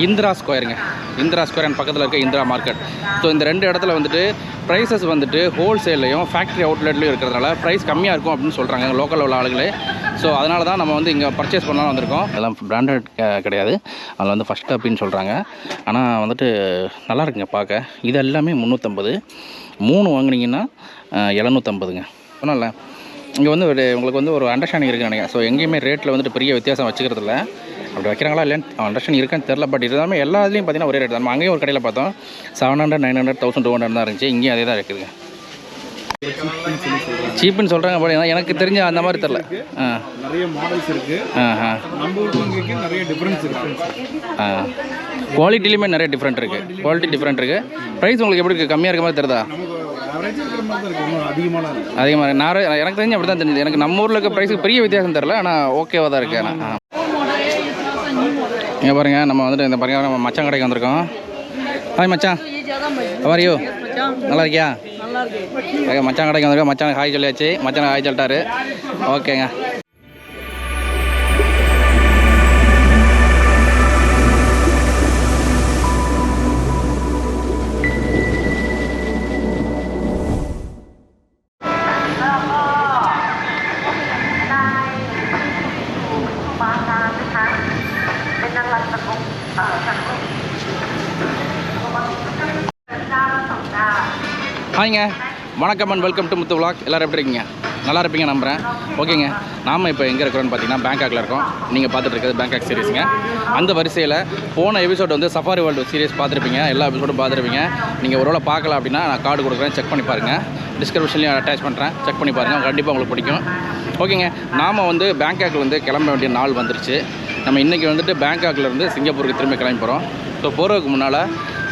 Indira ஸ்கொயருங்க. Indira square and பக்கத்தில் இருக்க Indira market. So இந்த ரெண்டு இடத்துல வந்துட்டு ப்ரைஸஸ் வந்துட்டு ஹோல்சேல்லையும் ஃபேக்ட்ரி அவுட்லெட்லையும் இருக்கிறதுனால ப்ரைஸ் கம்மியாக இருக்கும் அப்படின்னு சொல்கிறாங்க லோக்கலில் உள்ள ஆளுங்களே. ஸோ அதனால தான் நம்ம வந்து இங்கே பர்ச்சேஸ் பண்ணலாம் வந்திருக்கோம். அதெல்லாம் பிராண்டட் கிடையாது, அதில் வந்து ஃபஸ்ட் அப்படின்னு சொல்கிறாங்க. ஆனால் வந்துட்டு நல்லா இருக்குங்க பார்க்க. இது எல்லாமே 350, 3 வாங்கினீங்கன்னா 750ங்க. சொன்னல இங்கே வந்து உங்களுக்கு வந்து ஒரு அண்டர்ஸ்டாண்டிங் இருக்குன்னு நினைக்கிறேன். ஸோ எங்கேயுமே ரேட்டில் வந்துட்டு பெரிய வித்தியாசம் வச்சுக்கிறதில்ல. அப்படி வைக்கிறாங்களா இல்லைன்னு அண்டர்ஸ்டாண்டிங் இருக்கான்னு தெரில. பட் இருந்தாலுமே எல்லா இதுலேயும் பார்த்தீங்கன்னா ஒரே ரேட் தான். நம்ம அங்கேயும் ஒரு கடையில் பார்த்தோம் 700, 900, 1200 தான் இருந்துச்சு. இங்கேயும் அதே தான் இருக்குதுங்க. சீப்புன்னு சொல்கிறாங்க. பட் எனக்கு தெரிஞ்ச அந்த மாதிரி தெரில. நிறைய மாடல்ஸ் இருக்குது. நம்ம ஊருக்கு நிறைய டிஃப்ரென்ஸ் இருக்குது. குவாலிட்டிலையுமே நிறைய டிஃப்ரெண்ட் இருக்குது. குவாலிட்டி டிஃப்ரெண்ட் இருக்குது. ப்ரைஸ் உங்களுக்கு எப்படி இருக்குது? கம்மியாக இருக்க மாதிரி தெரியுதா? அதிகமாக நான் எனக்கு தெரிஞ்சு அப்படி தான் தெரிஞ்சது. எனக்கு நம்ம ஊரில் இருக்க ப்ரைஸுக்கு பெரிய வித்தியாசம் தெரில. ஆனால் ஓகேவாக தான் இருக்குது. ஆனால் இங்கே பாருங்கள், நம்ம வந்துட்டு இந்த பாருங்கள் நம்ம மச்சான் கடைக்கு வந்திருக்கோம். ஹாய் மச்சான், ஹவ் யூ? நல்லா இருக்கியா? மச்சான் கடைக்கு வந்திருக்கோம். மச்சான் ஹாய் சொல்லியாச்சு. மச்சான் ஹாய் சொல்லிட்டாரு. ஓகேங்க. ஹாய்ங்க, வணக்கம் and welcome to Muthu vlog. எல்லோரும் எப்படி இருக்கீங்க? நல்லா இருப்பீங்க நம்புகிறேன். ஓகேங்க, நாம் இப்போ எங்கே இருக்கிறோன்னு பார்த்தீங்கன்னா பேங்காக்கில் இருக்கோம். நீங்கள் பார்த்துட்டு இருக்கிறது பேங்காக் சீரீஸுங்க. அந்த வரிசையில் போன எபிசோடு வந்து சஃபாரி வேர்ல்டு சீரீஸ் பார்த்துருப்பீங்க. எல்லா எபிசோடும் பார்த்துருப்பீங்க. நீங்கள் ஒருவேளை பார்க்கல அப்படின்னா நான் கார்டு கொடுக்குறேன், செக் பண்ணி பாருங்கள். டிஸ்கிரிப்ஷன்லையும் அட்டாச் பண்ணுறேன், செக் பண்ணி பாருங்கள். கண்டிப்பாக உங்களுக்கு பிடிக்கும். ஓகேங்க, நாம் வந்து பேங்காக்கில் வந்து கிளம்ப வேண்டிய நாள் வந்துருச்சு. நம்ம இன்றைக்கி வந்துட்டு பேங்காக்லேருந்து சிங்கப்பூருக்கு திரும்பி கிளம்பி போகிறோம். ஸோ போகிறதுக்கு முன்னால்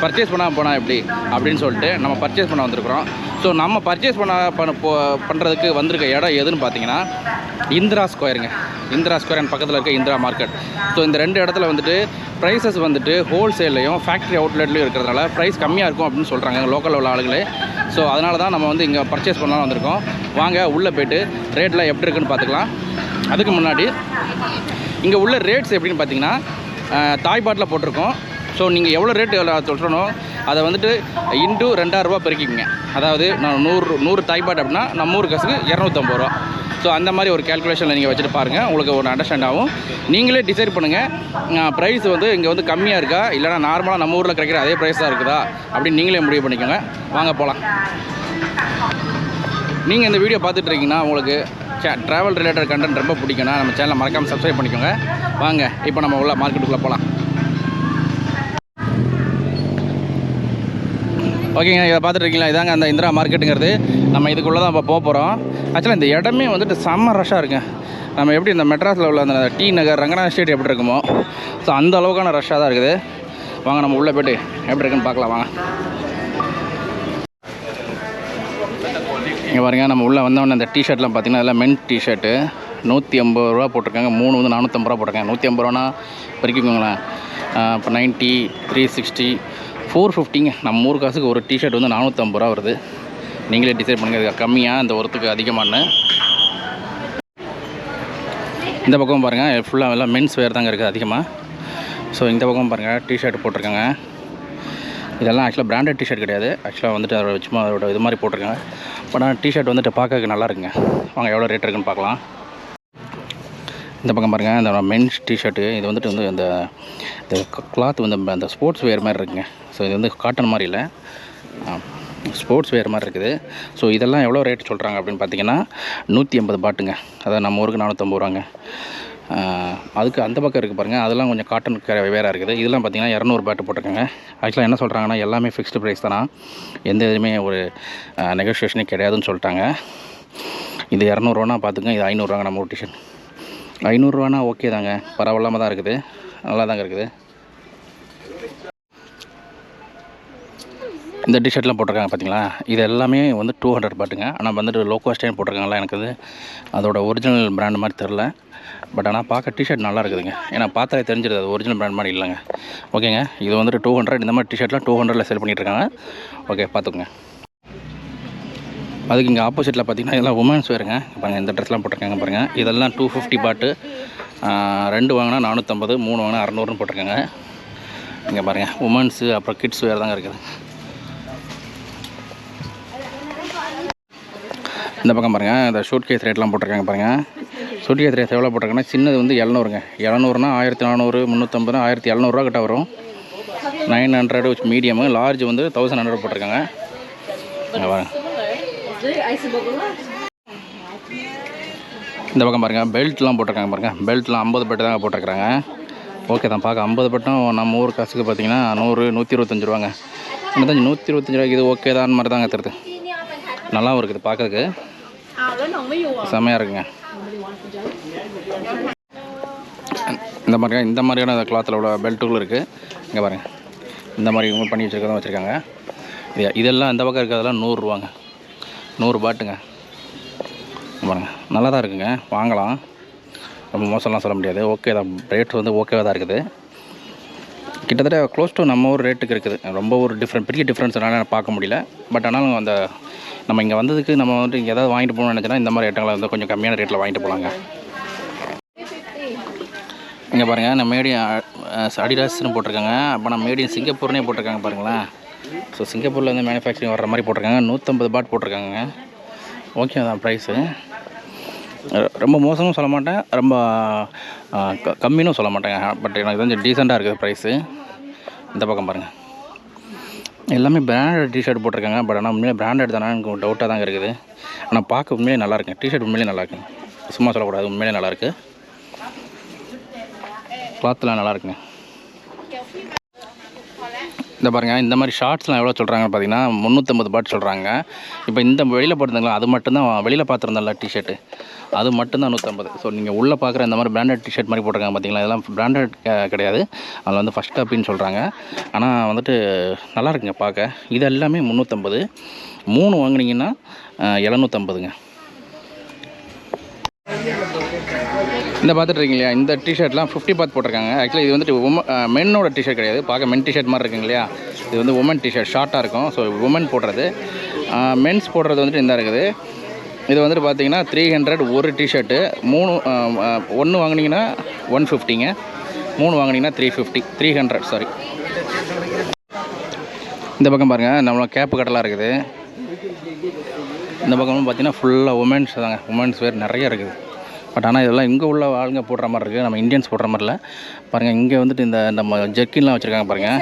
பர்ச்சேஸ் பண்ணால் போனால் எப்படி அப்படின்னு சொல்லிட்டு நம்ம பர்ச்சேஸ் பண்ண வந்திருக்கிறோம். ஸோ நம்ம பர்ச்சேஸ் பண்ணுறதுக்கு வந்திருக்க இடம் எதுன்னு பார்த்தீங்கன்னா இந்திரா ஸ்கொயருங்க. இந்திரா ஸ்கொயர் அண்ட் பக்கத்தில் இருக்க இந்திரா மார்க்கெட். ஸோ இந்த ரெண்டு இடத்துல வந்துட்டு ப்ரைஸஸ் வந்துட்டு ஹோல்சேல்லையும் ஃபேக்ட்ரி அவுட்லெட்லையும் இருக்கிறதுனால ப்ரைஸ் கம்மியாக இருக்கும் அப்படின்னு சொல்கிறாங்க லோக்கலில் உள்ள ஆளுங்களே. ஸோ அதனால தான் நம்ம வந்து இங்கே பர்ச்சேஸ் பண்ணலாம் வந்திருக்கோம். வாங்க உள்ளே போய்ட்டு ரேட்லாம் எப்படி இருக்குன்னு பார்த்துக்கலாம். அதுக்கு முன்னாடி இங்கே உள்ள ரேட்ஸ் எப்படின்னு பார்த்தீங்கன்னா தாய்பாட்டில் போட்டிருக்கோம். ஸோ நீங்கள் எவ்வளோ ரேட்டு சொல்கிறனோ அதை வந்துட்டு இன்ட்டு 2000 ரூபா பெருக்கிங்க. அதாவது நான் 100 தாய்பாட் அப்படின்னா நம்ம ஊர் காசுக்கு 250 ரூபா. ஸோ அந்த மாதிரி ஒரு கேல்குலேஷனில் நீங்கள் வச்சுட்டு பாருங்கள், உங்களுக்கு ஒரு அண்டர்ஸ்டாண்ட் ஆகும். நீங்களே டிசைட் பண்ணுங்கள் ப்ரைஸ் வந்து இங்கே வந்து கம்மியாக இருக்கா இல்லைனா நார்மலாக நம்ம ஊரில் கிடைக்கிற அதே ப்ரைஸ் தான் இருக்குதா அப்படின்னு நீங்களே முடிவு பண்ணிக்கோங்க. வாங்க போகலாம். நீங்கள் இந்த வீடியோ பார்த்துட்ருக்கீங்கன்னா உங்களுக்கு ட்ராவல் ரிலேட்டட் கண்டென்ட் ரொம்ப பிடிக்கும்னா நம்ம சேனலை மறக்காமல் சப்ஸ்கிரைப் பண்ணிக்கோங்க. வாங்க இப்போ நம்ம உள்ள மார்க்கெட்டுக்குள்ளே போகலாம். ஓகேங்க, இதை பார்த்துட்ருக்கீங்களா? இதாங்க அந்த இந்திரா மார்க்கெட்டுங்கிறது. நம்ம இதுக்குள்ளே தான் இப்போ போக போகிறோம். ஆக்சுவலாக இந்த இடமே வந்துட்டு செம்ம ரஷ்ஷாக இருக்குங்க. நம்ம எப்படி இந்த மெட்ராஸில் உள்ள அந்த டி நகர் ரங்கநாத ஸ்ட்ரீட் எப்படி இருக்குமோ ஸோ அந்த அளவுக்கான ரஷ்ஷாக தான் இருக்குது. வாங்க நம்ம உள்ளே போய்ட்டு எப்படி இருக்குன்னு பார்க்கலாம். வாங்க. இங்கே பாருங்கள், நம்ம உள்ளே வந்தோடனே இந்த டிஷர்ட்லாம் பார்த்திங்கன்னா அதெல்லாம் மென் டிஷர்ட்டு 150 ரூபா போட்டிருக்காங்க. 3 வந்து 450 ரூபா போட்டிருக்காங்க. 150 ரூபானா பெருக்கிக்கோங்களேன். இப்போ 90, 360, 450ங்க. நம்ம ஊர் காசுக்கு ஒரு டிஷர்ட் வந்து 450 ரூபா வருது. நீங்களே டிசைட் பண்ணுங்கள், இது கம்மியாக இந்த ஒருத்துக்கு அதிகமானு. இந்த பக்கம் பாருங்கள், ஃபுல்லாக எல்லாம் மென்ஸ் வேர் தாங்க இருக்குது அதிகமாக. ஸோ இந்த பக்கம் பாருங்கள் டிஷர்ட் போட்டிருக்காங்க. இதெல்லாம் ஆக்சுவலாக பிராண்டட் டிஷர்ட் கிடையாது. ஆக்சுவலாக வந்துட்டு அதோட சும்மா அதோட இது மாதிரி போட்டிருக்காங்க. பட் ஆனால் டிஷர்ட் வந்துட்டு பார்க்க நல்லா இருக்குங்க. வாங்க எவ்வளோ ரேட் இருக்குன்னு பார்க்கலாம். இந்த பக்கம் பாருங்கள், இந்த மென்ஸ் டிஷர்ட்டு இது வந்துட்டு வந்து இந்த கிளாத் வந்து அந்த ஸ்போர்ட்ஸ் வேர் மாதிரி இருக்குங்க. ஸோ இது வந்து காட்டன் மாதிரி இல்லை, ஸ்போர்ட்ஸ் வேர் மாதிரி இருக்குது. ஸோ இதெல்லாம் எவ்வளோ ரேட் சொல்கிறாங்க அப்படின்னு பார்த்தீங்கன்னா 180 பாட்டுங்க. அதாவது நம்ம ஊருக்கு 450 ரூபாங்க. அதுக்கு அந்த பக்கம் இருக்குது பாருங்கள், அதெல்லாம் கொஞ்சம் காட்டன் வேறாக இருக்குது. இதெல்லாம் பார்த்திங்கன்னா 200 பாட்டு போட்டிருக்காங்க. ஆக்சுவலாக என்ன சொல்கிறாங்கன்னா எல்லாமே ஃபிக்ஸ்டு ப்ரைஸ் தானா, எந்த இதுவுமே ஒரு நெகோஷியேஷனே கிடையாதுன்னு சொல்லிட்டாங்க. இது 200 ரூபானா பார்த்துங்க, இது 500 ரூபாங்க. நம்ம ஒரு டிஷர்ட் 500 ரூபானா ஓகே தாங்க, பரவாயில்லாமல் தான் இருக்குது, நல்லா தாங்க இருக்குது. இந்த டிஷர்ட்லாம் போட்டிருக்காங்க பார்த்தீங்களா, இது எல்லாமே வந்து 200 பாட்டுங்க. ஆனால் வந்துட்டு லோ காஸ்ட்டே போட்டிருக்காங்களா, எனக்கு அது அதோட ஒரிஜினல் பிராண்ட் மாதிரி தெரில. பட் ஆனால் பார்க்க டிஷர்ட் நல்லா இருக்குதுங்க. ஏன்னா பார்த்தாலே தெரிஞ்சிடுது அது ஒரிஜினல் பிராண்ட் மாதிரி இல்லைங்க. ஓகேங்க, இது வந்துட்டு 200. இந்த மாதிரி டிஷர்ட்லாம் 200ல் சேல் பண்ணிகிட்ருக்காங்க. ஓகே பார்த்துக்குங்க. அதுக்கு இங்கே ஆப்போசிட்டில் பார்த்திங்கன்னா இதெல்லாம் உமன்ஸ் வேறுங்க. பாருங்கள் இந்த ட்ரெஸ்லாம் போட்டிருக்காங்க பாருங்கள். இதெல்லாம் 250 பாட்டு. 2 வாங்கினா 450, 3 வாங்கினா 600ன்னு போட்டிருக்காங்க. இங்கே பாருங்கள் உமன்ஸு அப்புறம் கிட்ஸ் வேறு தாங்க இருக்குது. இந்த பக்கம் பாருங்கள் இந்த ஷூட் கேஸ் ரேட்லாம் போட்டிருக்காங்க பாருங்கள். ஷூட் கேஸ் ரேட் எவ்வளோ போட்டிருக்காங்கன்னா சின்னது வந்து 700ங்க. 700னா 1400, 350, 1700 கிட்ட வரும். 900 வித் மீடியமு, லார்ஜ் வந்து 1100 போட்டிருக்காங்க. இங்கே பாருங்க. இந்த பக்கம் பாருங்கள் பெல்ட்லாம் போட்டிருக்காங்க பாருங்கள். பெல்ட்லாம் 50 பெட்டு தாங்க போட்டிருக்காங்க. ஓகே தான் பார்க்க 50 பெட்டும் நம்ம ஊர் காசுக்கு பார்த்தீங்கன்னா 100, 125 ரூபாங்க. 125 ரூபாய்க்கு இது ஓகே தான் மாதிரி தாங்க தருது. நல்லாவும் இருக்குது பார்க்கறதுக்கு, செம்மையாக இருக்குங்க. இந்த மாதிரியான கிளாத்தில் உள்ள பெல்ட்டுகள் இருக்குது. இங்கே பாருங்கள் இந்த மாதிரி இவங்க பண்ணி வச்சுருக்கதான் வச்சுருக்காங்க. இதெல்லாம் இந்த பக்கம் இருக்கிறதெல்லாம் 100 ரூபாங்க. 100 பாட்டுங்க. பாருங்கள் நல்லா தான் இருக்குங்க, வாங்கலாம். ரொம்ப மோசம்லாம் சொல்ல முடியாது. ஓகே தான், ரேட் வந்து ஓகேவாக தான் இருக்குது. கிட்டத்தட்ட க்ளோஸ் டு நம்ம ஊர் ரேட்டுக்கு இருக்குது. ரொம்ப ஒரு பெரிய டிஃப்ரென்ஸ் என்னால் பார்க்க முடியல. பட் ஆனாலும் அந்த நம்ம இங்கே வந்ததுக்கு நம்ம வந்துட்டு இங்கே ஏதாவது வாங்கிட்டு போகணும்னு நினச்சோன்னா இந்த மாதிரி ஐட்டங்களை வந்து கொஞ்சம் கம்மியான ரேட்டில் வாங்கிட்டு போகலாங்க. இங்கே பாருங்கள் நம்ம மேடி அடிடாஸ்னு போட்டிருக்காங்க. அப்போ நம்ம மேடி சிங்கப்பூர்னே போட்டிருக்காங்க பாருங்களேன். ஸோ சிங்கப்பூரில் வந்து மேனுஃபேக்சரிங் வர்ற மாதிரி போட்டிருக்காங்க. 150 பாட் போட்டிருக்காங்க. ஓகே தான் ப்ரைஸு. ரொம்ப மோசமும் சொல்ல மாட்டேன், ரொம்ப கம்மினும் சொல்ல மாட்டேங்க. பட் எனக்கு கொஞ்சம் டீசெண்டாக இருக்குது ப்ரைஸு. இந்த பக்கம் பாருங்கள் எல்லாமே பிராண்டட் டிஷர்ட் போட்டிருக்காங்க. பட் ஆனால் உண்மையிலே பிராண்டட் தானே எனக்கு டவுட்டாக தாங்க இருக்குது. ஆனால் பார்க்க உண்மையிலே நல்லாயிருக்கு. டிஷர்ட் உண்மையிலே நல்லாயிருக்குங்க, சும்மா சொல்லக்கூடாது, உண்மையிலே நல்லாயிருக்கு. கிளாத்லாம் நல்லாயிருக்குங்க. இந்த பாருங்கள் இந்த மாதிரி ஷார்ட்ஸ்லாம் எவ்வளோ சொல்கிறாங்கன்னு பார்த்தீங்கன்னா 350 பாட் சொல்கிறாங்க. இப்போ இந்த வெளியில் போட்டிருந்தாங்களா அது மட்டும்தான், வெளியில் பார்த்துருந்தோம்ல டிஷர்ட்டு அது மட்டும்தான் 150. ஸோ நீங்கள் உள்ளே பார்க்குற இந்த மாதிரி பிராண்டட் டிஷர்ட் மாதிரி போட்டிருக்காங்க பார்த்தீங்களா, இதெல்லாம் பிராண்டட் கிடையாது. அதில் வந்து ஃபஸ்ட் காப்பின்னு சொல்கிறாங்க. ஆனால் வந்துட்டு நல்லா இருக்குங்க பார்க்க. இது எல்லாமே 350. 3 வாங்கினீங்கன்னா 750ங்க. இந்த பார்த்துட்ருக்கீங்க இல்லையா, இந்த டிஷர்ட்லாம் 50 பாத் போட்டிருக்காங்க. ஆக்சுவலி இது வந்துட்டு மென்னோட டிஷர்ட் கிடையாது, பார்க்க மென் டிஷர்ட் மாதிரி இருக்குங்க இல்லையா. இது வந்து உமன் டிஷர்ட், ஷார்ட்டாக இருக்கும். ஸோ உமன் போடுறது. மென்ஸ் போடுறது வந்துட்டு இந்த இருக்குது. இது வந்துட்டு பார்த்தீங்கன்னா 300 ஒரு டிஷர்ட்டு. 1 வாங்கினீங்கன்னா 150ங்க. 3 வாங்கினீங்கன்னா 300 சாரி. இந்த பக்கம் பாருங்கள் நம்மள கேப்பு கட்டலாம் இருக்குது. இந்த பக்கமும் பார்த்தீங்கன்னா ஃபுல்லாக உமன்ஸ் தாங்க. உமன்ஸ் வேர் நிறைய இருக்குது. பட் ஆனால் இதெல்லாம் இங்கே உள்ள ஆளுங்க போடுற மாதிரி இருக்குது, நம்ம இந்தியன்ஸ் போடுற மாதிரி இல்லை. பாருங்கள் இங்கே வந்துட்டு இந்த நம்ம ஜெர்கின்லாம் வச்சுருக்காங்க பாருங்கள்.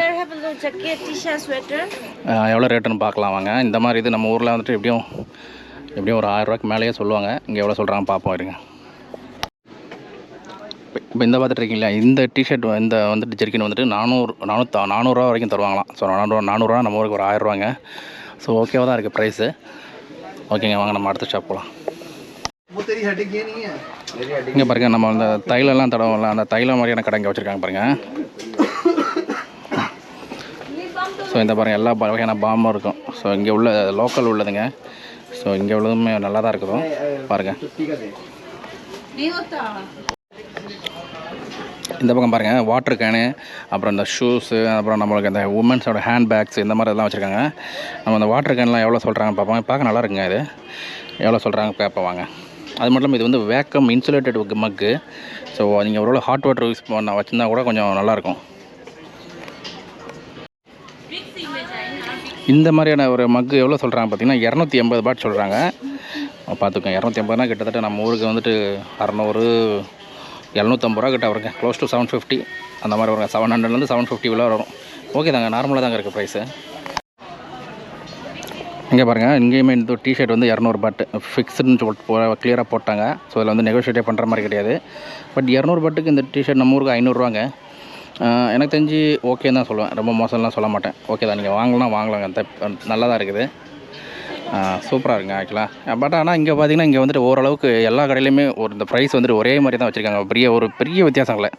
எவ்வளோ ரேட்டுன்னு பார்க்கலாம் வாங்க. இந்த மாதிரி இது நம்ம ஊரில் வந்துட்டு எப்படியும் ஒரு 1000 ரூபாய்க்கு மேலேயே சொல்லுவாங்க. இங்கே எவ்வளோ சொல்கிறாங்க பார்ப்போம் இருங்க. இப்போ இந்த பார்த்துட்ருக்கீங்களா, இந்த டிஷர்ட் இந்த வந்துட்டு ஜெர்கின் வந்துட்டு 400 ரூபா வரைக்கும் தருவாங்களாம். ஸோ 400 ரூபா நம்ம ஊருக்கு ஒரு 1000 ரூபாங்க. ஸோ ஓகேவாக தான் இருக்குது ப்ரைஸு. ஓகேங்க வாங்க நம்ம அடுத்த ஷாப் போகலாம். இங்கே பாருங்கள் நம்ம அந்த தைலெல்லாம் தடவல, அந்த தைலம் மாதிரியான கடை இங்கே வச்சுருக்காங்க பாருங்கள். ஸோ இந்த பாருங்கள் எல்லா வகையான பாம்பும் இருக்கும். ஸோ இங்கே உள்ள லோக்கல் உள்ளதுங்க. ஸோ இங்கே உள்ளதுமே நல்லா தான் இருக்குதும் பாருங்கள். இந்த பக்கம் பாருங்கள் வாட்டர் கேனு, அப்புறம் இந்த ஷூஸு, அப்புறம் நம்மளுக்கு இந்த உமன்ஸோட ஹேண்ட் பேக்ஸ் இந்த மாதிரி இதெல்லாம் வச்சுருக்காங்க. நம்ம அந்த வாட்டர் கேன்லாம் எவ்வளோ சொல்கிறாங்க பார்ப்போம். பார்க்க நல்லா இருக்குங்க. இது எவ்வளோ சொல்கிறாங்க கேட்போம் வாங்க. அது மட்டும் இல்லாமல் இது வந்து வேக்கம் இன்சுலேட்டட் மக்கு. ஸோ நீங்கள் ஒரு ஹாட் வாட்டர் யூஸ் பண்ண வச்சுருந்தா கூட கொஞ்சம் நல்லாயிருக்கும். இந்த மாதிரியான ஒரு மக்கு எவ்வளோ சொல்கிறாங்க பார்த்தீங்கன்னா 280 பாட் சொல்கிறாங்க. பார்த்துக்கோங்க 280னா கிட்டத்தட்ட நம்ம ஊருக்கு வந்துட்டு 600 750 ரூபா கிட்ட வருங்க. க்ளோஸ் டு 750 அந்த மாதிரி வருங்க. 700லேருந்து 750 உள்ள வரும். ஓகே தாங்க, நார்மலாக தாங்க இருக்குது ப்ரைஸு. இங்கே பாருங்கள் இங்கேயுமே இந்த டிஷர்ட் வந்து 200 பாட்டு ஃபிக்ஸ்டுன்னு சொல்லிட்டு கிளியராக போட்டாங்க. ஸோ இதில் வந்து நெகோஷியேட்டே பண்ணுற மாதிரி கிடையாது. பட் 200 பாட்டுக்கு இந்த டிஷர்ட் நம்ம ஊருக்கு 500 ரூபாங்க. எனக்கு தெரிஞ்சு ஓகே தான் சொல்லுவேன், ரொம்ப மோசம்லாம் சொல்ல மாட்டேன். ஓகே தான், நீங்கள் வாங்கலாங்க. நல்லா தான் இருக்குது, சூப்பராக இருக்குங்க ஆக்சுவலாக. பட் ஆனால் இங்கே பார்த்தீங்கன்னா இங்கே வந்துட்டு ஓரளவுக்கு எல்லா கடையிலையுமே இந்த ப்ரைஸ் வந்துட்டு ஒரே மாதிரி தான் வச்சுருக்காங்க. பெரிய வித்தியாசம் இல்லை.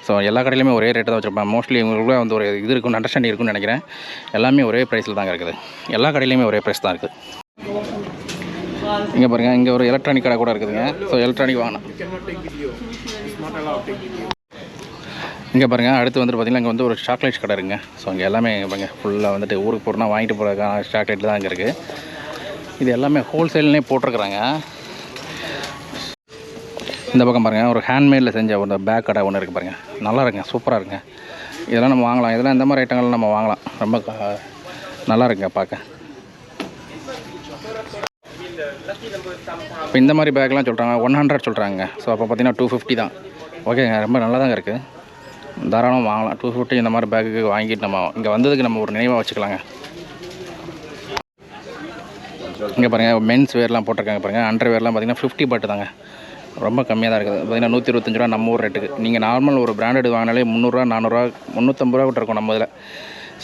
ஸோ எல்லா கடையிலையுமே ஒரே ரேட்டு தான் வச்சுருப்பேன். மோஸ்ட்லி இவங்களுக்குள்ள வந்து ஒரு இது இருக்குன்னு அண்டர்ஸ்டாண்டிங் இருக்குன்னு நினைக்கிறேன். எல்லாமே ஒரே ப்ரைஸில் தாங்க இருக்குது. எல்லா கடையிலையுமே ஒரே ப்ரைஸ் தான் இருக்குது. இங்கே பாருங்கள் இங்கே ஒரு எலக்ட்ரானிக் கடை கூட இருக்குதுங்க. ஸோ எலக்ட்ரானிக் வாங்கினேன். இங்கே பாருங்கள் அடுத்து வந்துட்டு பார்த்திங்கன்னா இங்கே வந்து ஒரு சாக்லேட் கடை இருக்குங்க. ஸோ இங்கே எல்லாமே பாருங்கள் ஃபுல்லாக வந்துட்டு ஊருக்கு போகிறோன்னா வாங்கிட்டு போகிறதுக்கான சாக்லேட் தான் இங்கே இருக்குது. இது எல்லாமே ஹோல்சேல்னே போட்டிருக்குறாங்க. இந்த பக்கம் பாருங்கள் ஒரு ஹேண்ட்மேடில் செஞ்ச ஒரு பேக் கடை ஒன்று இருக்குது பாருங்கள். நல்லா இருக்குங்க, சூப்பராக இருக்குங்க. இதெல்லாம் நம்ம வாங்கலாம். இதெல்லாம் இந்த மாதிரி ஐட்டங்கள்லாம் நம்ம வாங்கலாம். ரொம்ப நல்லா இருக்குங்க பார்க்க. இப்போ இந்த மாதிரி பேக்லாம் சொல்கிறாங்க 100 சொல்கிறாங்க. ஸோ அப்போ பார்த்தீங்கன்னா 250 தான். ஓகேங்க, ரொம்ப நல்லா தாங்க இருக்குது. தாராளமாக வாங்கலாம். 250 இந்த மாதிரி பேக்கு வாங்கிட்டு நம்ம இங்கே வந்ததுக்கு நம்ம ஒரு நினைவாக வச்சுக்கலாங்க. இங்கே பாருங்கள் மென்ஸ் வேர்லாம் போட்டிருக்காங்க பாருங்கள். அண்டர் வேர்லாம் பார்த்தீங்கன்னா 50 பாட்டு தாங்க. ரொம்ப கம்மியாக தான் இருக்குது. பார்த்தீங்கன்னா 125 ரூபா நம்ம ஊர் ரேட்டுக்கு. நீங்கள் நார்மல் ஒரு பிராண்டட் வாங்கினாலே 300 400 350 ரூபா கிட்ட இருக்கும் நம்ம இதில்.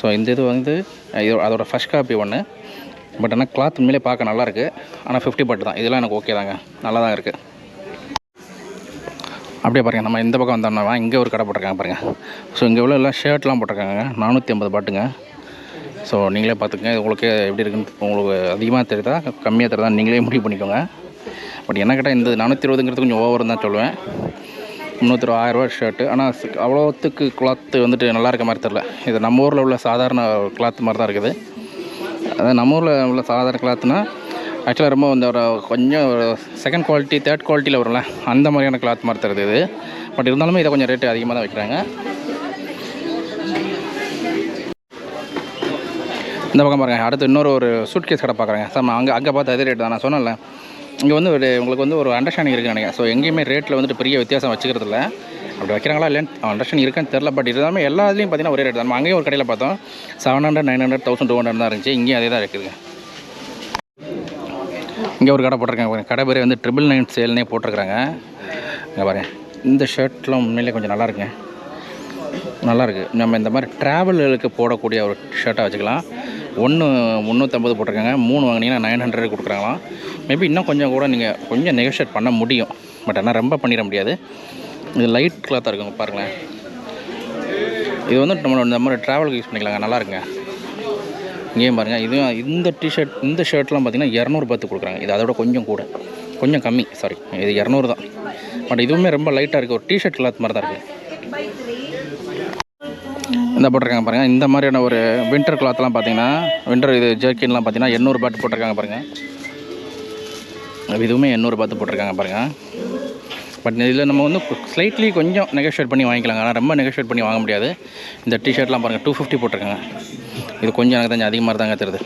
ஸோ இந்த இது வந்து அதோட ஃபஸ்ட் காப்பி ஒன்று. பட் ஆனால் கிளாத் உண்மையிலே பார்க்க நல்லாயிருக்கு. ஆனால் 50 பாட்டு தான். இதெல்லாம் எனக்கு ஓகே தாங்க, நல்லா தான் இருக்குது. அப்படியே பாருங்கள், நம்ம இந்த பக்கம் வந்தோம்னா இங்கே ஒரு கடை போட்டிருக்காங்க பாருங்கள். ஸோ இங்கே உள்ள எல்லாம் ஷர்ட்லாம் போட்டிருக்காங்க 450 பாட்டுங்க. ஸோ நீங்களே பார்த்துக்கங்க, இது உங்களுக்கு எப்படி இருக்குன்னு உங்களுக்கு அதிகமாக தெரியுதா கம்மியாக தெரியுதா நீங்களே முடிவு பண்ணிக்கோங்க. பட் என்ன கேட்டால் இந்த 420ங்கிறது கொஞ்சம் ஓவர் தான் சொல்லுவேன். 300 1000 ரூபா ஷர்ட்டு. ஆனால் அவ்வளோத்துக்கு கிளாத்து வந்துட்டு நல்லா இருக்க மாதிரி தெரில. இது நம்ம ஊரில் உள்ள சாதாரண கிளாத் மாதிரி தான் இருக்குது. அதாவது நம்ம ஊரில் உள்ள சாதாரண கிளாத்துனா ஆக்சுவலாக ரொம்ப இந்த ஒரு கொஞ்சம் ஒரு செகண்ட் குவாலிட்டி தேர்ட் குவாலிட்டியில் வரும்ல, அந்த மாதிரியான கிளாத் மாதிரி தருது இது. பட் இருந்தாலுமே இதை கொஞ்சம் ரேட்டு அதிகமாக தான் வைக்கிறாங்க. இந்த பக்கம் பாருங்கள், அடுத்து இன்னொரு ஒரு சூட் கேஸ் கடை பார்க்குறாங்க. சார் அங்கே பார்த்து அதே ரேட்டு தான். நான் சொன்னேன்ல, இங்கே வந்து உங்களுக்கு வந்து ஒரு அண்டர்ஸ்டாண்டிங் இருக்குன்னு நினைக்கிறேன். ஸோ எங்கேயுமே ரேட்டில் வந்துட்டு பெரிய வித்தியாசம் வச்சுக்கிறது இல்லை. அப்படி வைக்கிறாங்களா இல்லைன்னு அண்டர்ஸ்டாண்டிங் இருக்கான்னு தெரில. பட் இருந்தாலுமே எல்லா இதுலேயும் பார்த்தீங்கன்னா ஒரே ரேட் தான். நம்ம அங்கேயும் ஒரு கடையில் பார்த்தோம் 700 900 1200 தான் இருந்துச்சு. இங்கேயும் அதே தான் இருக்குதுங்க. இங்கே ஒரு கடை போட்டிருக்காங்க. கடை பேர் வந்து 999 சேல்னே போட்டிருக்கிறாங்க. இங்கே பாருங்கள், இந்த ஷர்ட்லாம் உண்மையிலே கொஞ்சம் நல்லா இருக்குங்க, நல்லாயிருக்கு. நம்ம இந்த மாதிரி ட்ராவலுக்கு போடக்கூடிய ஒரு ஷர்ட்டாக வச்சுக்கலாம். 1 350 போட்டிருக்காங்க. 3 வாங்கினீங்கன்னா 900 கொடுக்குறாங்களாம். மேபி இன்னும் கொஞ்சம் கூட நீங்கள் கொஞ்சம் நெகோஷியேட் பண்ண முடியும். பட் ஆனால் ரொம்ப பண்ணிட முடியாது. இது லைட் கிளாத்தாக இருக்குங்க பாருங்களேன். இது வந்து நம்ம இந்த மாதிரி ட்ராவலுக்கு யூஸ் பண்ணிக்கலாங்க, நல்லா இருக்குங்க. இங்கேயும் பாருங்கள், இதுவும் இந்த ஷர்ட்லாம் பார்த்திங்கன்னா 200 பார்த்து கொடுக்குறாங்க. இது அதோட கொஞ்சம் கம்மி, சாரி இது 200 தான். பட் இதுவுமே ரொம்ப லைட்டாக இருக்குது. ஒரு டிஷர்ட் கிளாத் மாதிரி தான் இருக்குது. இந்த போட்டிருக்காங்க பாருங்கள். இந்த மாதிரியான ஒரு வின்டர் கிளாத்லாம் பார்த்தீங்கன்னா வின்டர் இது ஜர்க்கின்லாம் பார்த்தீங்கன்னா 800 பாட்டு போட்டிருக்காங்க பாருங்கள். இதுவுமே 800 பார்த்து போட்டிருக்காங்க பாருங்கள். பட் இதில் நம்ம வந்து ஸ்லைட்லி கொஞ்சம் நெகோஷியேட் பண்ணி வாங்கிக்கலாங்க. ஆனால் ரொம்ப நெகோஷியேட் பண்ணி வாங்க முடியாது. இந்த டிஷர்ட்லாம் பாருங்கள் 250 போட்டிருக்காங்க. இது கொஞ்சம் எனக்கு கொஞ்சம் அதிகமாக தாங்க தருது.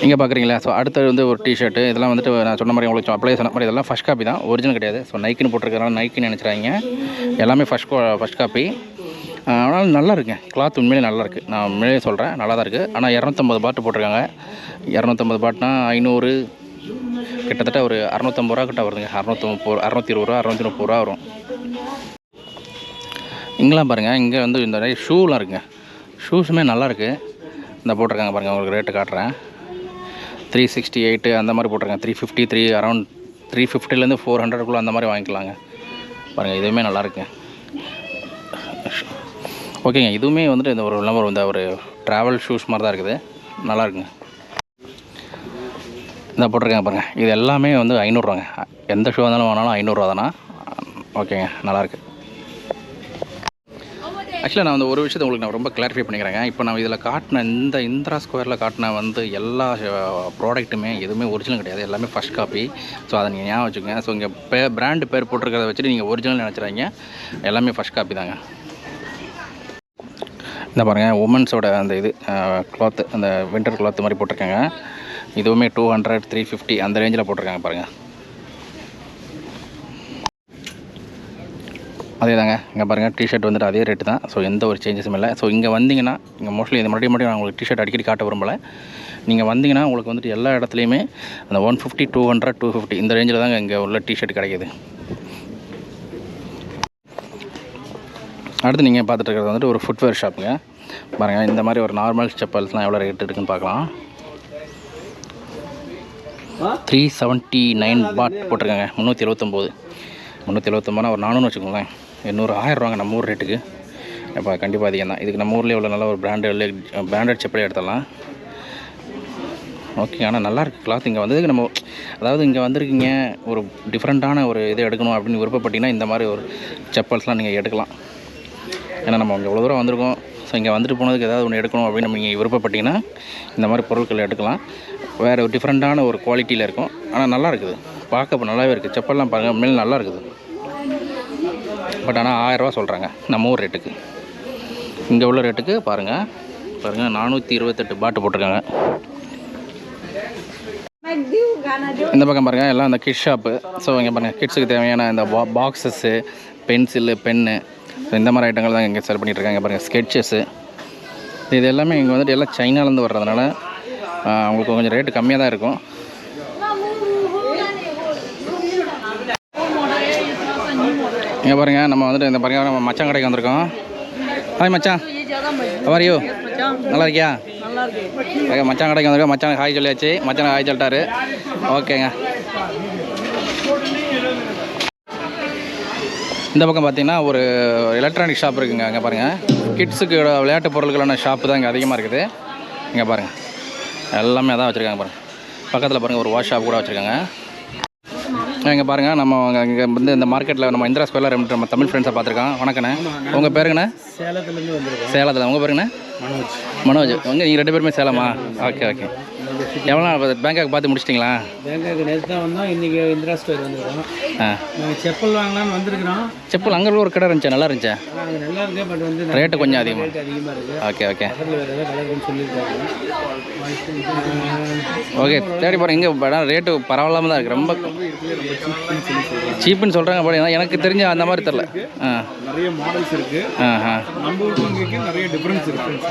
இங்கே பார்க்குறீங்களா? ஸோ அடுத்தது வந்து ஒரு டிஷர்ட்டு. இதெல்லாம் வந்துட்டு நான் சொன்ன மாதிரி உங்களுக்கு அப்ளை சொன்ன மாதிரி இதெல்லாம் ஃபஸ்ட் காப்பி தான், ஒரிஜினல் கிடையாது. ஸோ நைக்குன்னு போட்டிருக்கிறனால நைக்குன்னு நினச்சிறாங்க. எல்லாமே ஃபஸ்ட் காப்பி. ஆனால் நல்லா இருக்குங்க, கிளாத் உண்மையிலே நல்லாயிருக்கு. நான் உண்மையிலே சொல்கிறேன், நல்லா தான் இருக்குது. ஆனால் 250 பாட்டு போட்டிருக்காங்க. 250 பாட்டுனா 500 கிட்டத்தட்ட ஒரு 650 ரூபா கிட்ட வருதுங்க. 620 ரூபா 630 ரூபா வரும். இங்கெல்லாம் பாருங்கள், இங்கே வந்து இந்த நிறைய ஷூலாம் இருக்குங்க. ஷூஸுமே நல்லாயிருக்கு. இந்த போட்டிருக்காங்க பாருங்கள், உங்களுக்கு ரேட்டு காட்டுறேன். 368 அந்த மாதிரி போட்டிருக்காங்க. 350 அரௌண்ட் 350லேருந்து 400 அந்த மாதிரி வாங்கிக்கலாங்க. பாருங்கள், இதுவுமே நல்லாயிருக்குங்க. ஓகேங்க, இதுவுமே வந்துட்டு இந்த ஒரு ட்ராவல் ஷூஸ் மாதிரி தான் இருக்குது, நல்லாயிருக்குங்க. இந்த போட்டிருக்காங்க பாருங்கள், இது எல்லாமே வந்து 500 ரூபாங்க. எந்த ஷூ இருந்தாலும் வாங்கினாலும் 500 ரூபா தானா. ஓகேங்க, நல்லாயிருக்கு. ஆக்சுவலாக நான் வந்து ஒரு விஷயத்தை உங்களுக்கு நான் ரொம்ப கிளாரிஃபை பண்ணிக்கிறேங்க. இப்போ நான் இதில் காட்டின இந்த இந்திரா ஸ்கொயரில் காட்டின வந்து எல்லா ப்ராடக்ட்டுமே எதுவுமே ஒரிஜினல் கிடையாது, எல்லாமே ஃபஸ்ட் காப்பி. ஸோ அதை நீங்கள் ஞாபகம் வச்சுக்கோங்க. ஸோ இங்கே பிராண்டு பேர் போட்டிருக்கிறத வச்சுட்டு நீங்கள் ஒரிஜினல் நினச்சிடாங்க, எல்லாமே ஃபஸ்ட் காப்பி தாங்க. இந்த பாருங்கள், உமன்ஸோட அந்த இது கிளாத்து, அந்த வின்டர் கிளாத்து மாதிரி போட்டிருக்காங்க. இதுவுமே 200 350 அந்த ரேஞ்சில் போட்டிருக்காங்க பாருங்கள். அதே தாங்க, இங்கே பாருங்கள், டிஷர்ட் வந்துட்டு அதே ரேட்டு தான். ஸோ எந்த ஒரு சேஞ்சஸும் இல்லை. ஸோ இங்கே வந்தீங்கன்னா, இங்கே மோஸ்ட்லி இது மறுபடியும் நான் உங்களுக்கு டிஷர்ட் அடிக்கடி காட்ட விரும்பலை. நீங்கள் வந்தீங்கன்னா உங்களுக்கு வந்துட்டு எல்லா இடத்துலையுமே அந்த 150 200 250 இந்த ரேஞ்சில் தாங்க இங்கே உள்ள டிஷர்ட் கிடைக்கிது. அடுத்து நீங்கள் பார்த்துட்டு இருக்கிறது வந்துட்டு ஒரு ஃபுட்வேர் ஷாப்புங்க. பாருங்கள், இந்த மாதிரி ஒரு நார்மல் செப்பல்ஸ்லாம் எவ்வளோ ரேட் இருக்குதுன்னு பார்க்கலாம். 379 பாட் போட்டிருக்காங்க. 379 ஒரு 400 வச்சுக்கோங்களேன். 800 1000 ரூபாங்க நம்ம ஊர் ரேட்டுக்கு. இப்போ கண்டிப்பாக அதிகம் தான். இதுக்கு நம்ம ஊரில் எவ்வளோ நல்ல ஒரு பிராண்டட் செப்பலே எடுத்துடலாம். ஓகே, ஆனால் நல்லாயிருக்கு கிளாத். இங்கே வந்ததுக்கு நம்ம அதாவது இங்கே வந்திருக்கீங்க, ஒரு டிஃப்ரெண்ட்டான ஒரு இதை எடுக்கணும் அப்படின்னு விருப்பப்பட்டிங்கன்னா இந்த மாதிரி ஒரு செப்பல்ஸ்லாம் நீங்கள் எடுக்கலாம். ஏன்னா நம்ம இங்கே எவ்வளோ தூரம் வந்திருக்கோம். ஸோ இங்கே வந்துட்டு போனதுக்கு ஏதாவது ஒன்று எடுக்கணும் அப்படின்னு நீங்கள் விருப்பப்பட்டிங்கன்னா இந்த மாதிரி பொருட்கள் எடுக்கலாம். வேறு ஒரு டிஃப்ரெண்ட்டான ஒரு குவாலிட்டியில் இருக்கும். ஆனால் நல்லா இருக்குது, பார்க்க இப்போ நல்லாவே இருக்குது. செப்பல்லாம் பாருங்கள், மேலே நல்லா இருக்குது. பட் ஆனால் 1000 ரூபா சொல்கிறாங்க நம்ம ஊர் ரேட்டுக்கு. இங்கே உள்ள ரேட்டுக்கு பாருங்கள் 428 பாட்டு போட்டிருக்காங்க. இந்த பக்கம் பாருங்கள் எல்லாம் இந்த கிட்ஸ் ஷாப்பு. ஸோ இங்கே பாருங்கள் கிட்ஸுக்கு தேவையான இந்த பாக்ஸஸ்ஸு, பென்சிலு, பென்னு, ஸோ இந்த மாதிரி ஐட்டங்கள் தான் இங்கே செல் பண்ணிகிட்ருக்காங்க. பாருங்கள் ஸ்கெட்சஸ்ஸு, இது எல்லாமே இங்கே வந்துட்டு எல்லாம் சைனாலேருந்து வர்றதுனால உங்களுக்கு கொஞ்சம் ரேட்டு கம்மியாக தான் இருக்கும். இங்கே பாருங்கள் நம்ம வந்துட்டு இந்த பாருங்கள் நம்ம மச்சான் கடைக்கு வந்திருக்கோம். ஹாய் மச்சான், how are you? நல்லா இருக்கியா? ஓகே, மச்சான் கடைக்கு வந்திருக்கோம். மச்சான் ஹாய் சொல்லியாச்சு, மச்சான் ஹாய் சொல்லிட்டாரு. ஓகேங்க. இந்த பக்கம் பார்த்தீங்கன்னா ஒரு எலக்ட்ரானிக் ஷாப் இருக்குங்க. அங்கே பாருங்கள் கிட்ஸுக்கு விளையாட்டு பொருட்களான ஷாப்பு தான் இங்கே அதிகமாக இருக்குது. இங்கே பாருங்கள் எல்லாமே அதான் வச்சுருக்காங்க. பாருங்கள் பக்கத்தில் பாருங்கள் ஒரு வாஷ் ஷாப் கூட வச்சுருக்காங்க. இங்கே பாருங்கள் நம்ம இங்கே வந்து இந்த மார்க்கெட்டில் நம்ம இந்திரா ஸ்கொயரில் நம்ம தமிழ் ஃப்ரெண்ட்ஸை பார்த்துருக்கோம். வணக்கண்ணே, உங்கள் பேருங்கண்ணே? சேலத்துலேருந்து வந்துருக்கோம். சேலத்தில். உங்கள் பேருங்கண்ணே? மனோஜ். நீங்கள் 2 பேருமே சேலமா? Okay okay. எவ்வளோ நாள் பேங்காக் பார்த்து முடிச்சிட்டிங்களா? பேங்காக் நேற்று தான் வந்தோம். இன்றைக்கி இந்திரா ஸ்டோர் வந்துருக்கோம். நாங்கள் செப்பல் வாங்கலாம்னு வந்திருக்கிறோம். செப்பல் அங்கே ஒரு கடை இருந்துச்சா? நல்லா இருந்துச்சா? அது நல்லா இருக்கு, பட் வந்து ரேட்டு கொஞ்சம் அதிகமாக இருக்குது. ஓகே ஓகே வேறு ஏதாவது கலர்னு சொல்லியிருக்காங்க. ஓகே தேடி பாருங்க. இங்கே ரேட்டு பரவாயில்லாமல் தான் இருக்குது. ரொம்ப சீப்புன்னு சொல்கிறாங்க. பட் எனக்கு தெரிஞ்ச அந்த மாதிரி தெரில. நிறைய மாடல்ஸ் இருக்குது. நம்ம ஊருக்கு நிறைய டிஃப்ரென்ஸ் இருக்குது.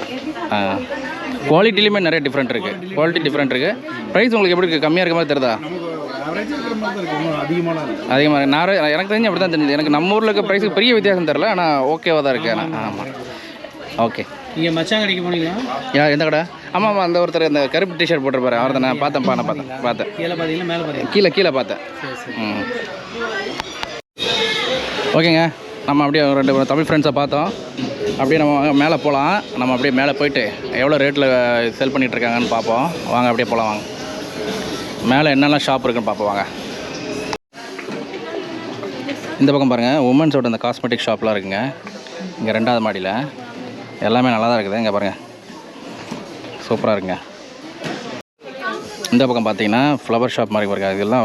குவாலிட்டிலையுமே நிறைய டிஃப்ரெண்ட் இருக்குது. குவாலிட்டி டிஃப்ரெண்ட் இருக்குது. ப்ரைஸ் உங்களுக்கு எப்படி இருக்குது? கம்மியாக இருக்க மாதிரி தெரியுதா? அதிகமாக நான் எனக்கு தெரிஞ்சு அப்படி தான் தெரிஞ்சது. எனக்கு நம்ம ஊரில் இருக்க ப்ரைஸுக்கு பெரிய வித்தியாசம் தெரில, ஆனால் ஓகேவாக தான் இருக்குது. ஆனால் ஆமாம் ஓகே. நீங்கள் மச்சான் கடைக்கு போனீங்களா? எந்த கடை? ஆமாம் ஆமாம், அந்த ஒருத்தர் இந்த கருப்பு டிஷர்ட் போட்டிருப்பாரு அவர் தான். நான் பார்த்தேன். கீழே பார்த்தீங்கன்னா மேலே பார்த்தீங்க? கீழே பார்த்தேன். ஓகேங்க, நம்ம அப்படியே 2 தமிழ் ஃப்ரெண்ட்ஸை பார்த்தோம். அப்படியே நம்ம மேலே போகலாம். நம்ம அப்படியே மேலே போயிட்டு எவ்வளோ ரேட்டில் செல் பண்ணிகிட்ருக்காங்கன்னு பார்ப்போம். வாங்க அப்படியே போகலாம். வாங்க மேலே என்னெல்லாம் ஷாப் இருக்குன்னு பார்ப்போம். வாங்க. இந்த பக்கம் பாருங்கள் உமன்ஸோட இந்த காஸ்மெட்டிக் ஷாப்லாம் இருக்குங்க. இங்கே 2வது மாடியில் எல்லாமே நல்லா தான் இருக்குது. இங்கே பாருங்கள் சூப்பராக இருக்குங்க. இந்த பக்கம் பார்த்தீங்கன்னா ஃப்ளவர் ஷாப் மாதிரி பாருங்க. இதெல்லாம்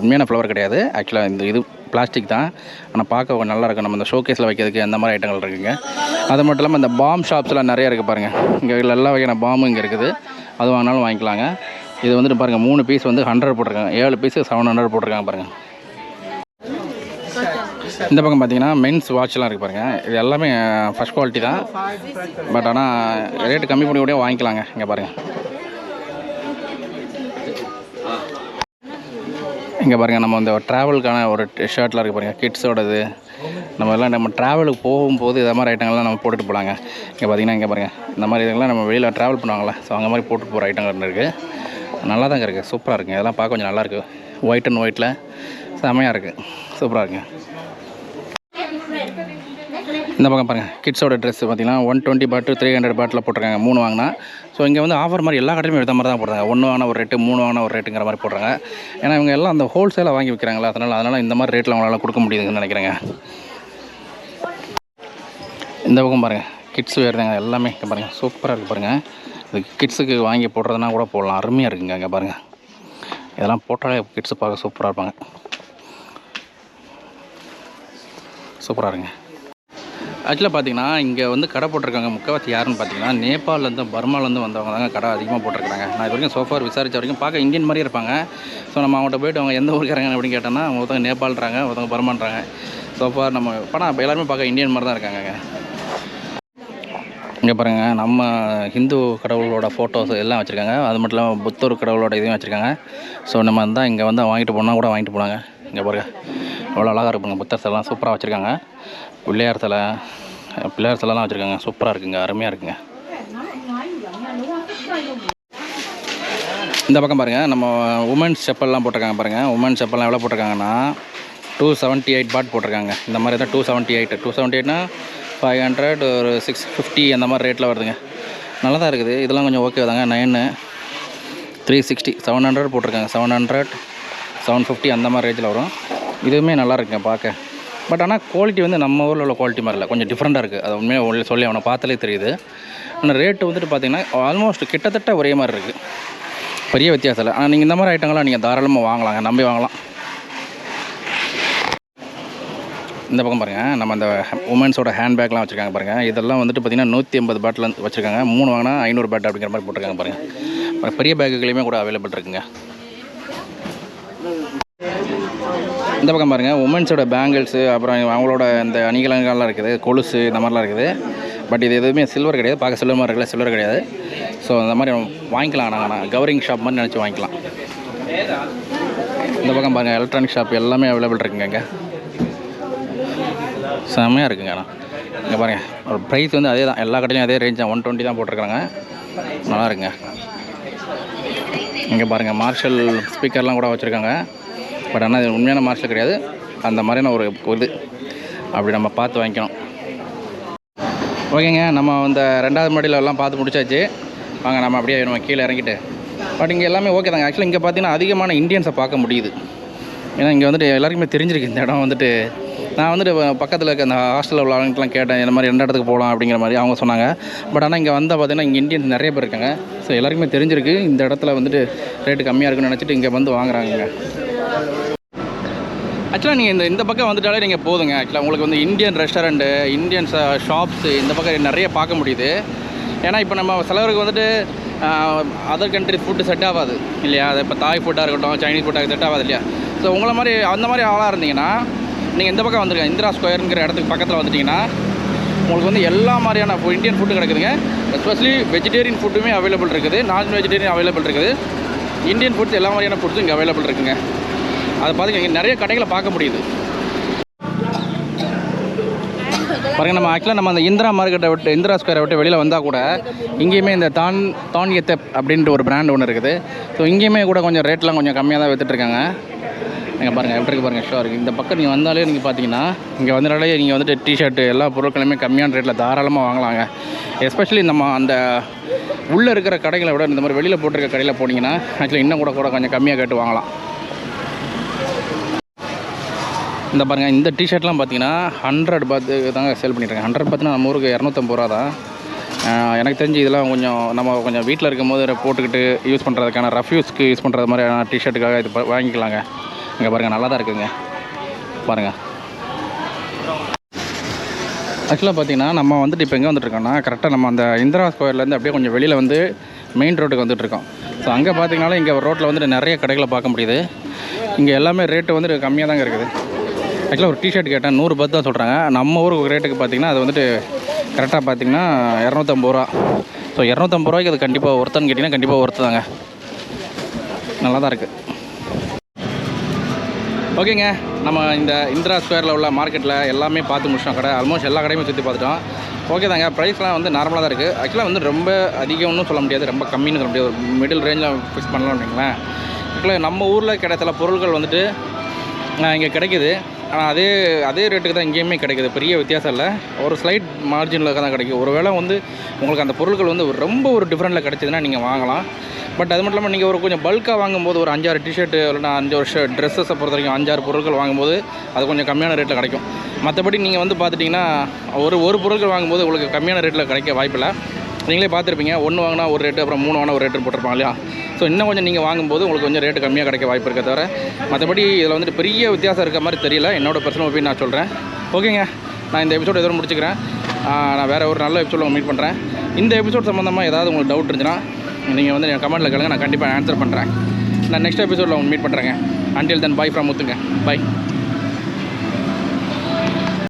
உண்மையான ஃப்ளவர் கிடையாது. ஆக்சுவலாக இது பிளாஸ்டிக் தான், ஆனால் பார்க்க நல்லா இருக்கும். நம்ம இந்த ஷோகேஸில் வைக்கிறதுக்கு அந்த மாதிரி ஐட்டங்கள் இருக்குங்க. அது மட்டும் இல்லாமல் இந்த பாம் ஷாப்ஸ்லாம் நிறைய இருக்குது பாருங்கள். இங்கே எல்லா வகையான பாம்பும் இங்கே இருக்குது. அது வாங்கினாலும் வாங்கிக்கலாங்க. இது வந்துட்டு பாருங்கள் 3 பீஸ் வந்து 100 போட்டிருக்காங்க. 7 பீஸு 700 போட்டிருக்காங்க பாருங்கள். இந்த பக்கம் பார்த்தீங்கன்னா மென்ஸ் வாட்ச்லாம் இருக்குது பாருங்கள். இது எல்லாமே ஃபஸ்ட் குவாலிட்டி தான், பட் ஆனால் ரேட்டு கம்மி பண்ணி கூட வாங்கிக்கலாங்க. இங்கே பாருங்கள். இங்கே பாருங்கள் நம்ம இந்த ட்ராவலுக்கான ஒரு ஷர்ட்லாம் இருக்குது பாருங்கள். கிட்ஸோடது நம்ம ட்ராவலுக்கு போகும்போது இதை மாதிரி ஐட்டங்கள்லாம் நம்ம போட்டுட்டு போகலாங்க. இங்கே பார்த்தீங்கன்னா இங்கே பாருங்கள் இந்த மாதிரி இதெல்லாம் நம்ம வெளியில் ட்ராவல் பண்ணுவாங்களே, ஸோ அந்த மாதிரி போட்டு போகிற ஐட்டங்கள் இருக்குது. நல்லா தாங்க இருக்குது, சூப்பராக இருக்குங்க. இதெல்லாம் பார்க்க கொஞ்சம் நல்லாயிருக்கு. ஒயிட் அண்ட் ஒயிட்டில் செமையாக இருக்குது, சூப்பராக இருக்குங்க. இந்த பக்கம் பாருங்கள் கிட்ஸோட ட்ரெஸ் பார்த்தீங்கன்னா 120 பாட்டு 300 பாட்டில் போட்டிருக்காங்க. 3 வாங்கினா. ஸோ இங்கே வந்து ஆஃபர் மாதிரி எல்லா கடையிலுமே எடுத்த மாதிரி தான் போடுறாங்க. 1 வாங்கினா ஒரு ரேட்டு, 3 வாங்கினா ஒரு ரேட்டுங்கிற மாதிரி போடுறாங்க. ஏன்னா இவங்க எல்லாம் அந்த ஹோல்சேலாக வாங்கி விற்கிறாங்களா, அதனால் இந்த மாதிரி ரேட்டில் அவங்களால கொடுக்க முடியுதுன்னு நினைக்கிறேங்க. இந்த பக்கம் பாருங்கள் கிட்ஸ் வேறுதாங்க எல்லாமே. இங்கே பாருங்கள் சூப்பராக இருக்குது பாருங்கள். இது கிட்ஸுக்கு வாங்கி போடுறதுனா கூட போடலாம், அருமையாக இருக்குங்க. இங்கே பாருங்கள் இதெல்லாம் போட்டாலே கிட்ஸு பார்க்க சூப்பராக இருப்பாங்க. சூப்பராக இருங்க. ஆக்சுவலாக பார்த்தீங்கன்னா இங்கே வந்து கடை போட்டிருக்காங்க முக்கால்வாசி யாருன்னு பார்த்தீங்கன்னா நேபாளிலேருந்து பர்மாலேருந்து வந்தவங்க தாங்க கடை அதிகமாக போட்டிருக்காங்க. நான் இது வரைக்கும் சோஃபார் விசாரித்த வரைக்கும் பார்க்க இந்தியன் மாதிரியே இருப்பாங்க. ஸோ நம்ம அவங்கள்ட்ட போய்ட்டு அவங்க எந்த ஊருக்காரங்க அப்படின்னு கேட்டோன்னா ஒருத்தவங்க நேபாள்ன்றாங்க, ஒருத்தவங்க பர்மான்றாங்க. சோஃபார் நம்ம படம் எல்லாருமே பார்க்க இந்தியன் மாதிரி தான் இருக்காங்க. இங்கே பாருங்கள் நம்ம ஹிந்து கடவுளோட ஃபோட்டோஸ் எல்லாம் வச்சுருக்காங்க. அது மட்டும் இல்லாமல் புத்தர் கடவுளோட இதையும் வச்சுருக்காங்க. ஸோ நம்ம தான் இங்கே வந்து வாங்கிட்டு போனால் கூட வாங்கிட்டு போனாங்க. இங்கே பாருங்கள் எவ்வளோ அழகாக இருக்குங்க. புத்தர் சிலைலாம் சூப்பராக வச்சுருக்காங்க. பிள்ளையார் சிலைலாம் வச்சுருக்காங்க. சூப்பராக இருக்குங்க, அருமையாக இருக்குங்க. இந்த பக்கம் பாருங்கள் நம்ம உமன்ஸ் செப்பல்லாம் போட்டிருக்காங்க பாருங்கள். உமன்ஸ் செப்பல்லாம் எவ்வளோ போட்டிருக்காங்கன்னா 278 பாட் போட்டிருக்காங்க. இந்த மாதிரி தான் 278னா 500 ஒரு 650 அந்த மாதிரி ரேட்டில் வருதுங்க. நல்லா தான் இருக்குது. இதெல்லாம் கொஞ்சம் ஓகே தாங்க. 9 360 700 போட்டிருக்காங்க. 700 750 அந்த மாதிரி ரேஞ்சில் வரும். இதுவுமே நல்லா இருக்குங்க பார்க்க. பட் ஆனால் குவாலிட்டி வந்து நம்ம ஊரில் உள்ள குவாலிட்டி மாதிரி இல்லை, கொஞ்சம் டிஃப்ரெண்ட்டாக இருக்குது. அது உண்மையாக சொல்லி அவனை பார்த்தாலே தெரியுது. ஆனால் ரேட்டு வந்துட்டு பார்த்திங்கன்னா ஆல்மோஸ்ட் கிட்டத்தட்ட ஒரே மாதிரி இருக்குது, பெரிய வித்தியாசம் இல்லை. ஆனால் நீங்கள் இந்த மாதிரி ஐட்டங்கள்லாம் நீங்கள் தாராளமாக வாங்கலாங்க, நம்பி வாங்கலாம். இந்த பக்கம் பாருங்கள், நம்ம அந்த உமன்ஸோட ஹேண்ட் பேக்லாம் வச்சுருக்காங்க பாருங்கள். இதெல்லாம் வந்துட்டு பார்த்திங்கன்னா 150 பாட்டில் வச்சுருக்காங்க. 3 வாங்கினா 500 பாட் அப்படிங்கிற மாதிரி போட்டிருக்காங்க பாருங்கள். பெரிய பேக்குகளையுமே கூட அவைலபிள் இருக்குங்க. இந்த பக்கம் பாருங்கள், உமன்ஸோட பேங்கிள்ஸு, அப்புறம் அவங்களோட இந்த அணிகலங்கள்லாம் இருக்குது, கொலுசு இந்த மாதிரிலாம் இருக்குது. பட் இது எதுவுமே சில்வர் கிடையாது, பார்க்க சில்வர் மாதிரி இருக்கல, சில்வர் கிடையாது. ஸோ அந்த மாதிரி வாங்கிக்கலாம். நாங்கள் கவரிங் ஷாப் மாதிரி நினச்சி வாங்கிக்கலாம். இந்த பக்கம் பாருங்கள், எலக்ட்ரானிக் ஷாப் எல்லாமே அவைலபிள் இருக்குங்க. இங்கே செம்மையாக இருக்குங்க. ஆனால் இங்கே பாருங்கள், ஒரு ப்ரைஸ் வந்து அதே தான், எல்லா கடையிலையும் அதே ரேஞ்ச் தான், 120 தான் போட்டிருக்காங்க. நல்லா இருக்குங்க. இங்கே பாருங்கள், மார்ஷல் ஸ்பீக்கர்லாம் கூட வச்சுருக்காங்க. பட் ஆனால் இது உண்மையான மார்ஷல் கிடையாது, அந்த மாதிரியான ஒரு இது அப்படி நம்ம பார்த்து வாங்கிக்கணும். ஓகேங்க, நம்ம இந்த 2வது மாடியில் எல்லாம் பார்த்து முடிச்சாச்சு. வாங்க நம்ம அப்படியே நம்ம கீழே இறங்கிட்டு. பட் இங்கே எல்லாமே ஓகே தாங்க. ஆக்சுவலி இங்கே பார்த்தீங்கன்னா அதிகமான இந்தியன்ஸை பார்க்க முடியுது. ஏன்னா இங்கே வந்துட்டு எல்லாருக்குமே தெரிஞ்சிருக்கு இந்த இடம் வந்துட்டு. நான் வந்துட்டு பக்கத்தில் இருக்க அந்த ஹாஸ்டலில் உள்ள ஆளுங்கெலாம் கேட்டேன், இந்த மாதிரி 2 இடத்துக்கு போகலாம் அப்படிங்கிற மாதிரி அவங்க சொன்னாங்க. பட் ஆனால் இங்கே வந்தால் பார்த்தீங்கன்னா இங்கே இந்தியன்ஸ் நிறைய பேர் இருக்காங்க. ஸோ எல்லாருக்குமே தெரிஞ்சிருக்கு இந்த இடத்துல வந்துட்டு ரேட்டு கம்மியாக இருக்குன்னு நினச்சிட்டு இங்கே வந்து வாங்குறாங்க. ஆக்சுவலாக நீங்கள் இந்த பக்கம் வந்துட்டாலே நீங்கள் போதுங்க. ஆக்சுவலாக உங்களுக்கு வந்து இந்தியன் ரெஸ்டாரண்ட்டு, இந்தியன் ஷாப்ஸு இந்த பக்கம் நிறைய பார்க்க முடியுது. ஏன்னா இப்போ நம்ம சிலவருக்கு வந்துட்டு அதர் கண்ட்ரி ஃபுட்டு செட் ஆகாது இல்லையா. அது இப்போ தாய் ஃபுட்டாக இருக்கட்டும், சைனீஸ் ஃபுட்டாக செட் ஆகாது இல்லையா. ஸோ உங்களை மாதிரி அந்த மாதிரி ஆளாக இருந்தீங்கன்னா நீங்கள் இந்த பக்கம் வந்துருங்க, இந்திரா ஸ்கொயருங்கிற இடத்துக்கு பக்கத்தில் வந்துட்டிங்கன்னா உங்களுக்கு வந்து எல்லா மாதிரியான இந்தியன் ஃபுட்டு கிடைக்குதுங்க. எஸ்பெஷலி வெஜிடேரியன் ஃபுட்டுமே அவைலபிள் இருக்குது, நான் வெஜிடேரியன் அவைலபிள் இருக்குது. இந்தியன் ஃபுட்ஸ் எல்லா மாதிரியான ஃபுட்ஸும் இங்கே அவைலபிள் இருக்குங்க. அதை பார்த்து இங்கே நிறைய கடைகளை பார்க்க முடியுது. பாருங்கள், நம்ம ஆக்சுவலாக நம்ம அந்த இந்திரா மார்க்கெட்டை விட்டு, இந்திரா ஸ்கொயரை விட்டு வெளியில் வந்தால் கூட இங்கேயுமே இந்த தான்யத்தப் அப்படின்ட்டு ஒரு பிராண்ட் ஒன்று இருக்குது. ஸோ இங்கேயுமே கூட கொஞ்சம் ரேட்லாம் கொஞ்சம் கம்மியாக தான் விற்றுட்ருக்காங்க. நீங்கள் பாருங்கள் எப்படி இருக்குது பாருங்கள், ஷோ இருக்குது. இந்த பக்கம் நீங்கள் வந்தாலே நீங்கள் பார்த்தீங்கன்னா இங்கே வந்தாலே நீங்கள் வந்துட்டு டிஷர்ட்டு எல்லா பொருட்களுமே கம்மியான ரேட்டில் தாராளமாக வாங்கலாங்க. எஸ்பெஷலி நம்ம அந்த உள்ளே இருக்கிற கடைகளை விட இந்த மாதிரி வெளியில் போட்டிருக்க கடையில் போனீங்கன்னா ஆக்சுவலி இன்னும் கூட கொஞ்சம் கம்மியாக கேட்டு வாங்கலாம். இந்த பாருங்கள், இந்த டிஷர்ட்லாம் பார்த்தீங்கன்னா 100 பாத் தாங்க சேல் பண்ணிட்டுருக்காங்க. 100 பார்த்தீங்கன்னா நம்ம ஊருக்கு 250 ரூபா தான். எனக்கு தெரிஞ்சு இதெல்லாம் நம்ம கொஞ்சம் வீட்டில் இருக்கும் போது போட்டுக்கிட்டு யூஸ் பண்ணுறதுக்கான ரஃப்யூஸ்க்கு யூஸ் பண்ணுறது மாதிரியான டிஷர்ட்டுக்காக இது வாங்கிக்கலாங்க. இங்கே பாருங்கள், நல்லா தான் இருக்குங்க. பாருங்கள், ஆக்சுவலாக பார்த்தீங்கன்னா நம்ம வந்துட்டு இப்போ எங்கே வந்துட்டுருக்கோம்னா கரெக்டாக நம்ம அந்த இந்திரா ஸ்கொயர்லேருந்து அப்படியே கொஞ்சம் வெளியில் வந்து மெயின் ரோட்டுக்கு வந்துட்டுருக்கோம். ஸோ அங்கே பார்த்தீங்கனாலும் இங்கே ரோட்டில் வந்துட்டு நிறைய கடைகளை பார்க்க முடியுது. இங்கே எல்லாமே ரேட்டு வந்துட்டு கம்மியாக தாங்க இருக்குது. ஆக்சுவலாக ஒரு டிஷர்ட் கேட்டேன் 100 பாத் தான் சொல்கிறாங்க. நம்ம ஊருக்கு ரேட்டுக்கு பார்த்திங்கன்னா அது வந்துட்டு கரெக்டாக பார்த்திங்கன்னா 250 ரூபா. ஸோ 250 ரூபாய்க்கு அது கண்டிப்பாக ஒருத்தான்னு கேட்டிங்கன்னா கண்டிப்பாக ஒருத்து தாங்க. நல்லா தான் இருக்குது. ஓகேங்க, நம்ம இந்த இந்திரா ஸ்கொயரில் உள்ள மார்க்கெட்டில் எல்லாமே பார்த்து முடிச்சிட்டோம். கடை ஆல்மோஸ்ட் எல்லா கடையுமே சுற்றி பார்த்துட்டோம். ஓகே தாங்க, ப்ரைஸ்லாம் வந்து நார்மலாக தான் இருக்குது. ஆக்சுவலாக வந்து ரொம்ப அதிகம்னு சொல்ல முடியாது, ரொம்ப கம்மின்னு சொல்ல முடியாது, ஒரு மிடில் ரேஞ்சில் ஃபிக்ஸ் பண்ணலாம் அப்படிங்களேன். ஆக்சுவலாக நம்ம ஊரில் கிடைத்த பொருட்கள் வந்துட்டு இங்கே கிடைக்கிது. ஆனால் அதே ரேட்டுக்கு தான் இங்கேயுமே கிடைக்கிது. பெரிய வித்தியாசம் இல்லை, ஒரு ஸ்லைட் மார்ஜினில் தான் கிடைக்கும். ஒரு வேளை வந்து உங்களுக்கு அந்த பொருட்கள் வந்து ரொம்ப ஒரு டிஃப்ரெண்ட்டில் கிடைச்சதுன்னா நீங்கள் வாங்கலாம். பட் அது மட்டும் இல்லாமல் நீங்கள் ஒரு கொஞ்சம் பல்காக வாங்கும்போது ஒரு 5-6 டிஷர்ட்டு இல்லைனா 5 ட்ரெஸ்ஸஸை பொறுத்த வரைக்கும் 5-6 பொருட்கள் வாங்கும்போது அது கொஞ்சம் கம்மியான ரேட்டில் கிடைக்கும். மற்றபடி நீங்கள் வந்து பார்த்துட்டிங்கன்னா ஒரு பொருட்கள் வாங்கும்போது உங்களுக்கு கம்மியான ரேட்டில் கிடைக்க வாய்ப்பில்லை. நீங்களே பார்த்துருப்பீங்க, 1 வாங்கினா ஒரு ரேட்டு, அப்புறம் 3 வாங்கினா ஒரு ரேட்டு போட்டிருப்பாங்க இல்லையா. ஸோ இன்னும் கொஞ்சம் நீங்கள் வாங்கும்போது உங்களுக்கு கொஞ்சம் ரேட்டு கம்மியாக கிடைக்க வாய்ப்பு இருக்க தவிர மற்றபடி இதில் வந்துட்டு பெரிய வித்தியாசம் இருக்க மாதிரி தெரியல. என்னோடய பர்சனல் ஒப்பீனியன் நான் சொல்கிறேன். ஓகேங்க, நான் இந்த எபிசோட் எதோ முடிச்சுக்கிறேன். நான் வேறு ஒரு நல்ல எபிசோடில் மீட் பண்ணுறேன். இந்த எபிசோட் சம்மந்தமாக ஏதாவது உங்களுக்கு டவுட் இருந்துச்சுன்னா நீங்கள் வந்து என் கமெண்ட்டில் கேளுங்க, நான் கண்டிப்பாக ஆன்சர் பண்ணுறேன். நான் நெக்ஸ்ட் எபிசோடில் மீட் பண்ணுறேங்க. அன்டில் தென், பை ஃப்ரம் முத்துங்க. பை.